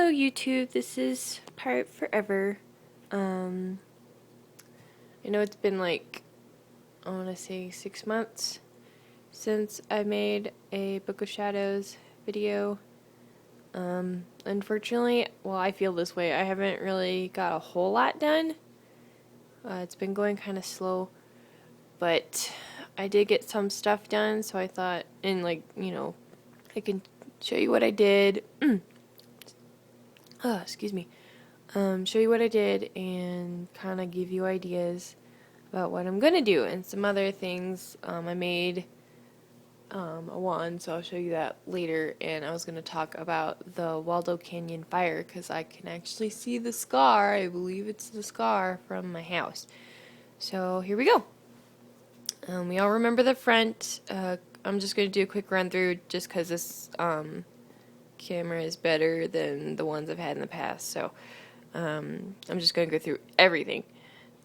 Hello YouTube, this is Pirate Forever. I know it's been like, I want to say 6 months since I made a Book of Shadows video. Unfortunately, well, I feel this way, I haven't really got a whole lot done. It's been going kind of slow, but I did get some stuff done, so I thought, and like, you know, I can show you what I did. Excuse me. Show you what I did and kind of give you ideas about what I'm gonna do and some other things. I made a wand, so I'll show you that later. And I was gonna talk about the Waldo Canyon fire because I can actually see the scar. I believe it's the scar from my house. So here we go. We all remember the front. I'm just gonna do a quick run through just because this camera is better than the ones I've had in the past. So I'm just going to go through everything.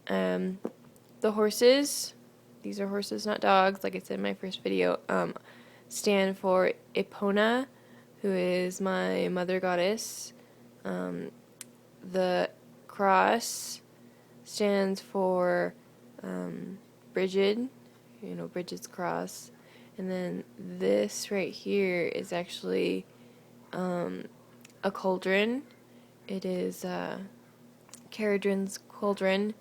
The horses, these are horses, not dogs, like I said in my first video, stand for Epona, who is my mother goddess. The cross stands for Bridget, you know, Bridget's cross. And then this right here is actually a cauldron. It is Caradrin's cauldron,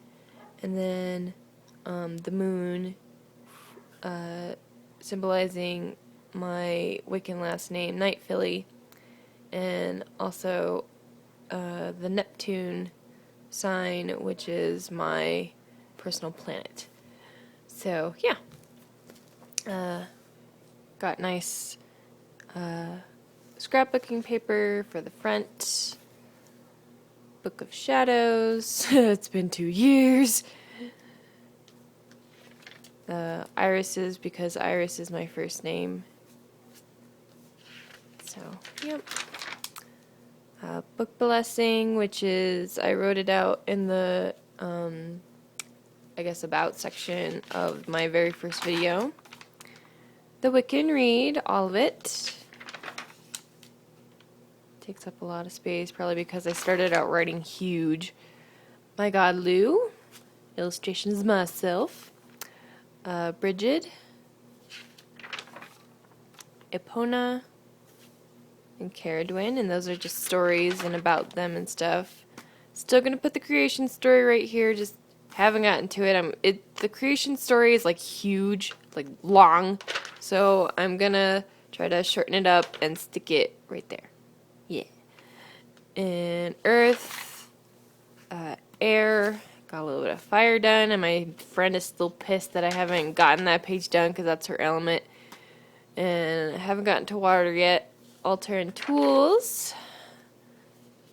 and then the moon, symbolizing my Wiccan last name, Night Filly, and also the Neptune sign, which is my personal planet. So yeah, got nice scrapbooking paper for the front. Book of Shadows. It's been 2 years. Irises, because Iris is my first name. So, yep. Book Blessing, which is, I wrote it out in the, I guess, about section of my very first video. The Wiccan Read, all of it. Takes up a lot of space, probably because I started out writing huge. My God, Lou. Illustrations myself. Bridget. Epona. And Caradwin. And those are just stories and about them and stuff. Still gonna put the creation story right here. Just haven't gotten to it. The creation story is like huge, like long. So I'm gonna try to shorten it up and stick it right there. Yeah. And earth, air, got a little bit of fire done, and my friend is still pissed that I haven't gotten that page done because that's her element. And I haven't gotten to water yet. Altar and tools.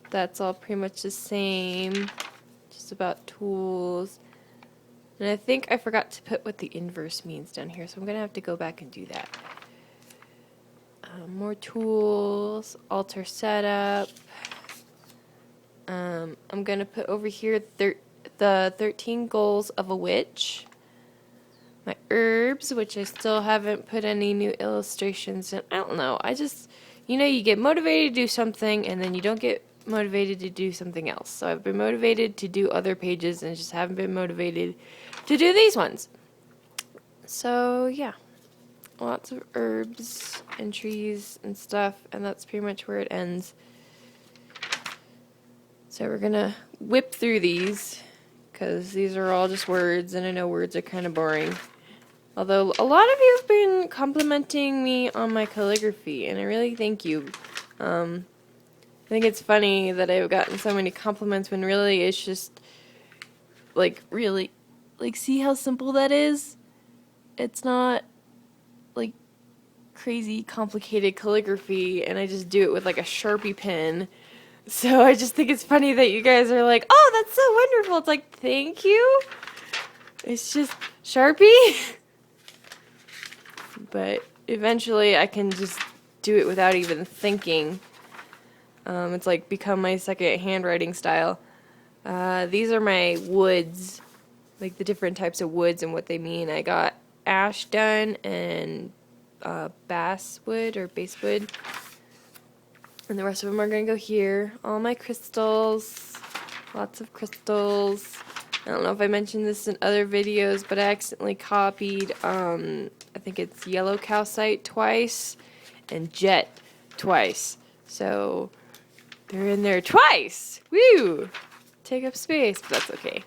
That's all pretty much the same. Just about tools. And I think I forgot to put what the inverse means down here, so I'm going to have to go back and do that. More tools, altar setup. I'm going to put over here the 13 goals of a witch. My herbs, which I still haven't put any new illustrations in. I don't know. I just, you know, you get motivated to do something and then you don't get motivated to do something else. So I've been motivated to do other pages and just haven't been motivated to do these ones. So yeah. Lots of herbs and trees and stuff, and that's pretty much where it ends. So we're gonna whip through these because these are all just words, and I know words are kind of boring. Although a lot of you have been complimenting me on my calligraphy, and I really thank you. I think it's funny that I've gotten so many compliments when really it's just like really, like, see how simple that is? It's not like crazy complicated calligraphy, and I just do it with like a Sharpie pen. So I just think it's funny that you guys are like, oh, that's so wonderful. It's like, thank you. It's just Sharpie. But eventually I can just do it without even thinking. It's like become my second handwriting style. These are my woods, like the different types of woods and what they mean. I got ash done and basswood or basswood. And the rest of them are going to go here. All my crystals. Lots of crystals. I don't know if I mentioned this in other videos, but I accidentally copied, I think it's yellow calcite twice and jet twice. So they're in there twice. Woo! Take up space, but that's okay.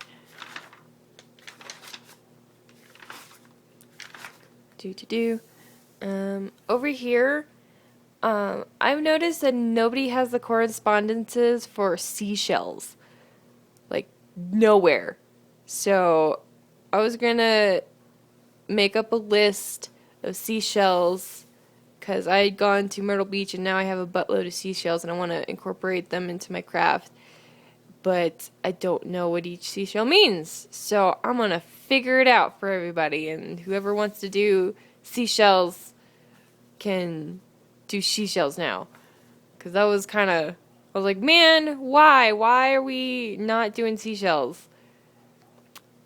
Over here, I've noticed that nobody has the correspondences for seashells. Like, nowhere. So, I was gonna make up a list of seashells because I had gone to Myrtle Beach and now I have a buttload of seashells and I want to incorporate them into my craft. But I don't know what each seashell means. So, I'm gonna figure it out for everybody, and whoever wants to do seashells can do seashells now. Because that was kind of, I was like, man, why? Why are we not doing seashells?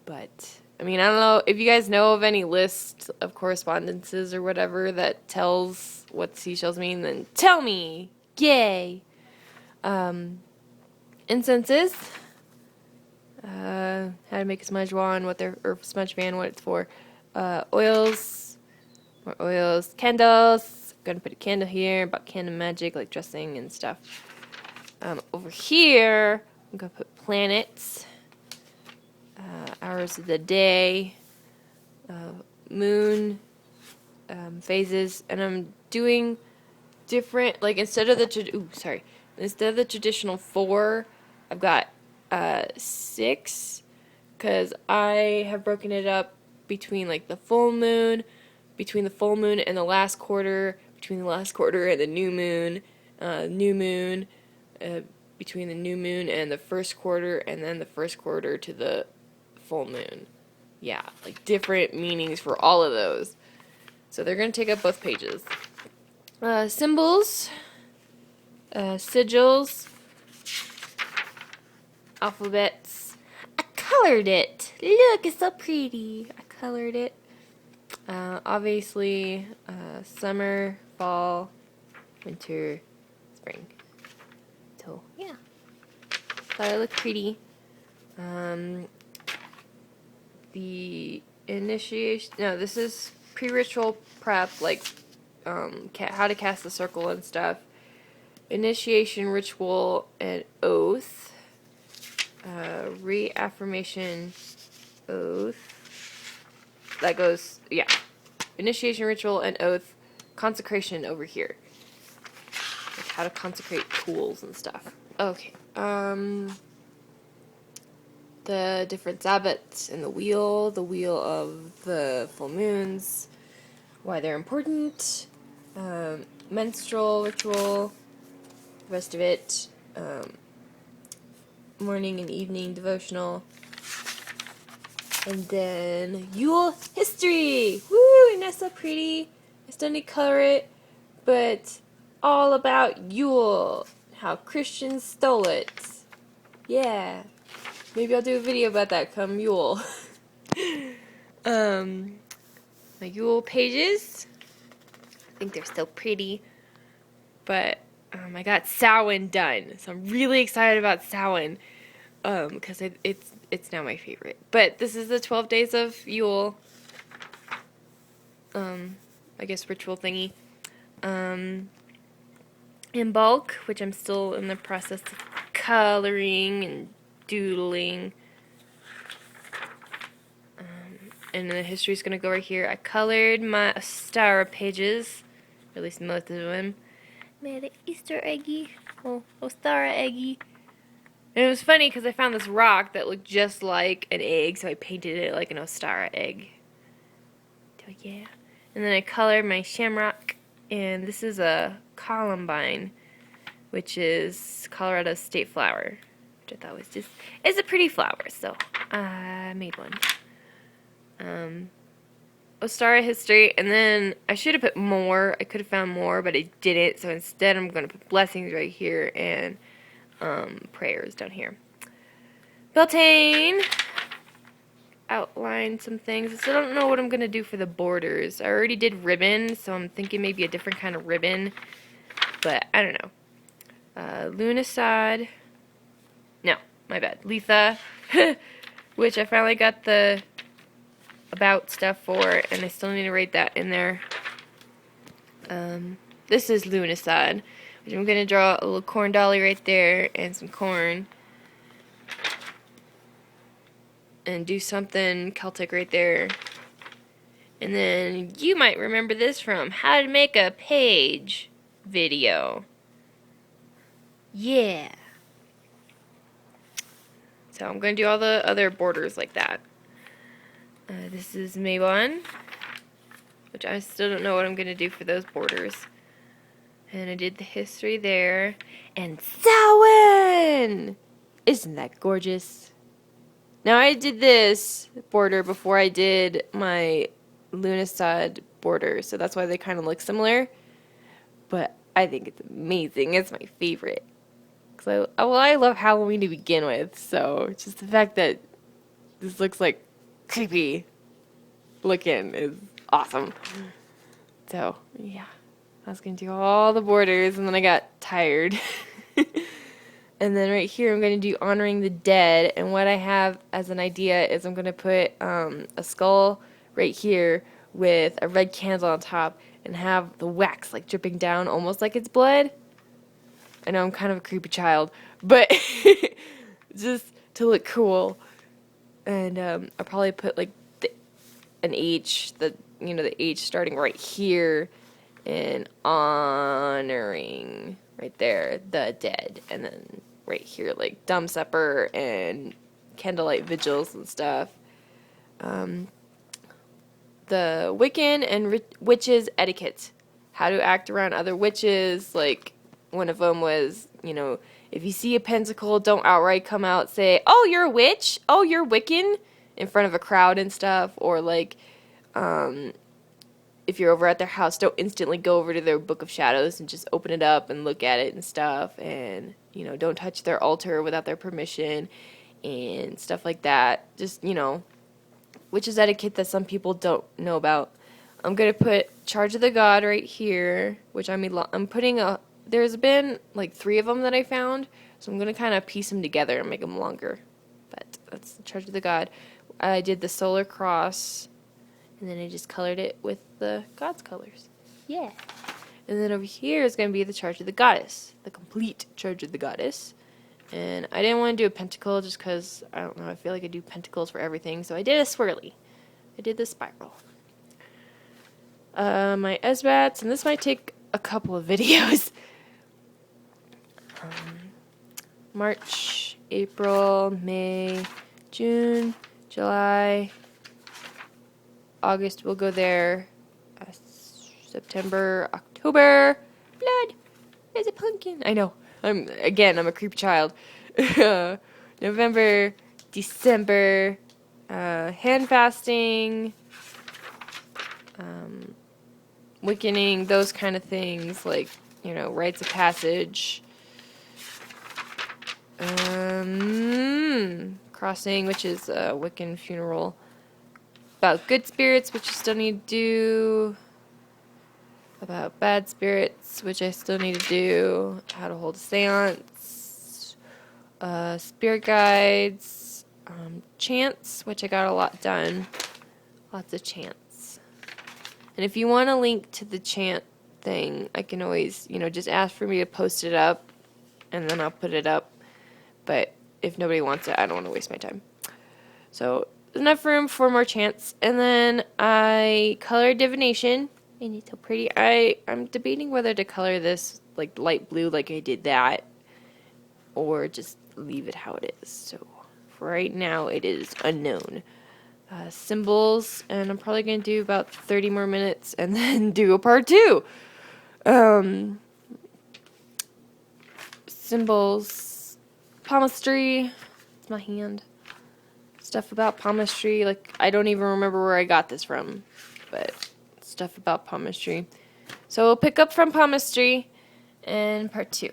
But, I mean, I don't know if you guys know of any list of correspondences or whatever that tells what seashells mean, then tell me. Yay. Incenses. How to make a smudge wand, or smudge fan, what it's for. Oils. More oils. Candles. I'm gonna put a candle here about candle magic, like dressing and stuff. Over here, I'm gonna put planets. Hours of the day. Moon. Phases. And I'm doing different, like instead of the traditional 4, I've got 6, because I have broken it up between like the full moon, between the full moon and the last quarter, between the last quarter and the new moon, between the new moon and the first quarter, and then the first quarter to the full moon. Yeah, like different meanings for all of those. So they're going to take up both pages. Symbols, sigils, alphabets. I colored it. Look, it's so pretty. I colored it. Obviously, summer, fall, winter, spring. So, yeah. Thought it looked pretty. The initiation, no, this is pre-ritual prep, like, how to cast the circle and stuff. Initiation, ritual, and oath. Reaffirmation, oath. That goes, yeah. Initiation, ritual, and oath. Consecration over here. Like how to consecrate tools and stuff. Okay. The different Sabbats in the wheel of the full moons, why they're important, menstrual ritual, the rest of it, morning and evening devotional, and then Yule history. Woo! Isn't that so pretty? I still need to color it, but all about Yule, how Christians stole it. Yeah. Maybe I'll do a video about that come Yule. My Yule pages. I think they're still pretty. But I got Samhain done. So I'm really excited about Samhain. Because it's now my favorite. But this is the 12 days of Yule. I guess ritual thingy. In bulk, which I'm still in the process of coloring and doodling. And the history's gonna go right here. I colored my Ostara pages, or at least most of them. Made an Easter eggy, Ostara eggy. And it was funny because I found this rock that looked just like an egg, so I painted it like an Ostara egg. So yeah. And then I colored my shamrock, and this is a columbine, which is Colorado's state flower. I thought was just, it's a pretty flower, so I made one. Ostara history, and then I should have put more. I could have found more, but I didn't, so instead I'm going to put blessings right here and prayers down here. Beltane, outline some things. I still don't know what I'm going to do for the borders. I already did ribbon, so I'm thinking maybe a different kind of ribbon, but I don't know. Lunicide. No, my bad. Letha, which I finally got the about stuff for, and I still need to write that in there. This is Lunicide, which I'm going to draw a little corn dolly right there and some corn. And do something Celtic right there. And then you might remember this from How to Make a Page video. Yeah. So I'm going to do all the other borders like that. This is Maybon, which I still don't know what I'm going to do for those borders. And I did the history there. And Samhain! Isn't that gorgeous? Now I did this border before I did my Lunicide border, so that's why they kind of look similar. But I think it's amazing. It's my favorite. I love Halloween to begin with, so just the fact that this looks like creepy looking is awesome. So, yeah. I was going to do all the borders, and then I got tired. And then right here, I'm going to do Honoring the Dead. And what I have as an idea is I'm going to put a skull right here with a red candle on top and have the wax like dripping down almost like it's blood. I know I'm kind of a creepy child, but just to look cool. And I'll probably put like an H, the H starting right here and honoring right there the dead, and then right here like dumb supper and candlelight vigils and stuff. The Wiccan and witches etiquette, how to act around other witches. Like one of them was, if you see a pentacle, don't outright come out say, "Oh, you're a witch. Oh, you're Wiccan," in front of a crowd and stuff. Or like, if you're over at their house, don't instantly go over to their Book of Shadows and just open it up and look at it and stuff. And, don't touch their altar without their permission and stuff like that. Just, witches etiquette that some people don't know about. I'm going to put Charge of the God right here, which I'm putting there's been like 3 of them that I found, so I'm going to kind of piece them together and make them longer. But that's Charge of the God. I did the solar cross, and then I just colored it with the God's colors. Yeah. And then over here is going to be the Charge of the Goddess, the complete Charge of the Goddess. And I didn't want to do a pentacle just because, I don't know, I feel like I do pentacles for everything. So I did a swirly. I did the spiral. My Esbats, and this might take a couple of videos. March, April, May, June, July, August, we'll go there. September, October, blood. There's a pumpkin. I know. I'm a creepy child. November, December, hand fasting, Wiccaning, those kind of things, like, rites of passage. Crossing, which is a Wiccan funeral. About good spirits, which I still need to do. About bad spirits, which I still need to do. How to hold a seance. Spirit guides. Chants, which I got a lot done. Lots of chants. And if you want a link to the chant thing, I can always, just ask for me to post it up, and then I'll put it up. But if nobody wants it, I don't want to waste my time. So, enough room for more chants. And then I colored divination. And it's so pretty. I'm debating whether to color this like light blue like I did that, or just leave it how it is. So for right now it is unknown. Symbols, and I'm probably going to do about 30 more minutes and then do a part 2. Symbols, palmistry, it's my hand. Stuff about palmistry, like I don't even remember where I got this from, but stuff about palmistry. So we'll pick up from palmistry in part 2.